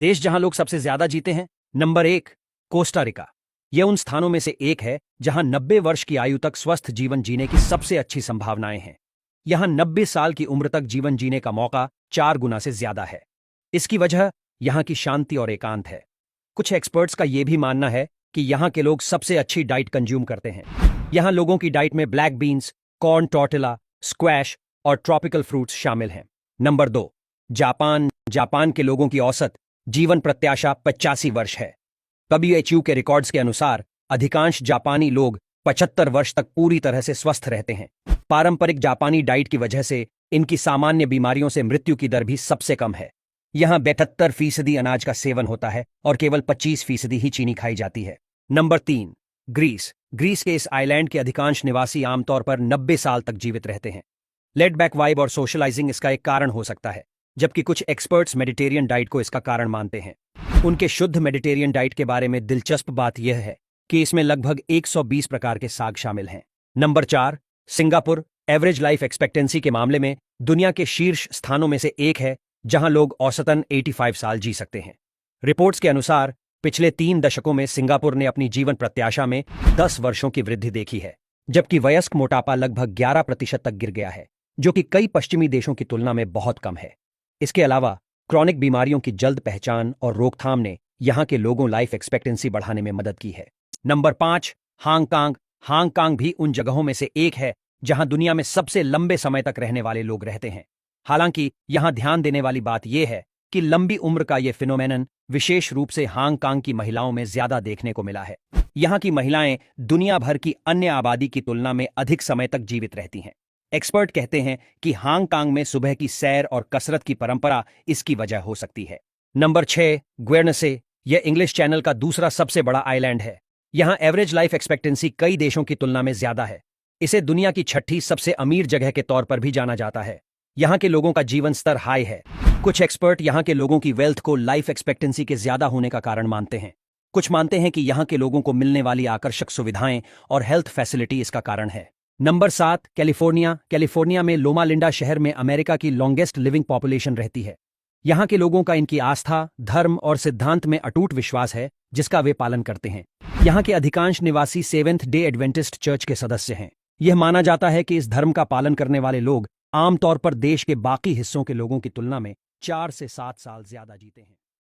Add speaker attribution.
Speaker 1: देश जहां लोग सबसे ज्यादा जीते हैं, नंबर 1, कोस्टा रिका। यह उन स्थानों में से एक है जहां 90 वर्ष की आयु तक स्वस्थ जीवन जीने की सबसे अच्छी संभावनाएं हैं। यहां 90 साल की उम्र तक जीवन जीने का मौका 4 गुना से ज्यादा है। इसकी वजह यहां की शांति और एकांत है। कुछ एक्सपर्ट्स का यह भी मानना है कि यहां के लोग सबसे अच्छी डाइट कंज्यूम करते हैं। यहां लोगों की डाइट में black beans, corn tortilla, squash और ट्रॉपिकल फ्रूट्स शामिल हैं। Number 2, Japan. जापान के लोगों की औसत जीवन प्रत्याशा 85 वर्ष है। WHO के रिकॉर्ड्स के अनुसार अधिकांश जापानी लोग 75 वर्ष तक पूरी तरह से स्वस्थ रहते हैं। पारंपरिक जापानी डाइट की वजह से इनकी सामान्य बीमारियों से मृत्यु की दर भी सबसे कम है। यहां 72% अनाज का सेवन होता है और केवल 25% ही चीनी खाई जाती है। Number 3, Greece. ग्रीस के इस आइलैंड के अधिकांश निवासी आमतौर पर 90 साल तक जीवित रहते हैं। लेड बैक वाइब और सोशलाइजिंग इसका एक कारण हो सकता है, जबकि कुछ एक्सपर्ट्स मेडिटेरियन डाइट को इसका कारण मानते हैं। उनके शुद्ध मेडिटेरियन डाइट के बारे में दिलचस्प बात यह है कि इसमें लगभग 120 प्रकार के साग शामिल हैं। Number 4, Singapore. Average life expectancy के मामले में दुनिया के शीर्ष स्थानों में से एक है, जहां लोग औसतन 85 साल जी सकते हैं। रिपोर्ट्स के अनुसार पिछले 3 दशकों में सिंगापुर ने अपनी जीवन प्रत्याशा में 10 वर्षों की वृद्धि देखी है, जबकि वयस्क मोटापा लगभग 11% तक गिर गया है, जो कि कई पश्चिमी देशों की तुलना में बहुत कम है। इसके अलावा क्रॉनिक बीमारियों की जल्द पहचान और रोकथाम ने यहां के लोगों लाइफ एक्सपेक्टेंसी बढ़ाने में मदद की है। Number 5, Hong Kong. हांगकांग भी उन जगहों में से एक है जहां दुनिया में सबसे लंबे समय तक रहने वाले लोग रहते हैं। हालांकि यहां ध्यान देने वाली बात यह है कि लंबी उम्र का यह फिनोमेनन विशेष रूप से हांगकांग की महिलाओं में ज्यादा देखने को मिला है। यहां की महिलाएं दुनिया भर की अन्य आबादी की तुलना में अधिक समय तक जीवित रहती हैं। एक्सपर्ट कहते हैं कि हांगकांग में सुबह की सैर और कसरत की परंपरा इसकी वजह हो सकती है। नंबर 6, ग्वेर्नसे। यह इंग्लिश चैनल का दूसरा सबसे बड़ा आइलैंड है। यहां एवरेज लाइफ एक्सपेक्टेंसी कई देशों की तुलना में ज्यादा है। इसे दुनिया की 6ठी सबसे अमीर जगह के तौर पर भी जाना जाता है। यहां के लोगों का जीवन स्तर हाई है। कुछ एक्सपर्ट यहां के लोगों की वेल्थ को लाइफ एक्सपेक्टेंसी के ज्यादा होने का कारण मानते हैं। कुछ मानते हैं कि यहां के लोगों को मिलने वाली आकर्षक सुविधाएं और हेल्थ फैसिलिटी इसका कारण है। Number 7, California. कैलिफोर्निया में लोमा लिंडा शहर में अमेरिका की लॉन्गेस्ट लिविंग पॉपुलेशन रहती है। यहां के लोगों का इनकी आस्था, धर्म और सिद्धांत में अटूट विश्वास है, जिसका वे पालन करते हैं। यहां के अधिकांश निवासी सेवेंथ डे एडवेंटिस्ट चर्च के सदस्य हैं। यह माना जाता है कि इस धर्म का पालन करने वाले लोग आमतौर पर देश के बाकी हिस्सों के लोगों की तुलना में 4 से 7 साल ज्यादा जीते हैं।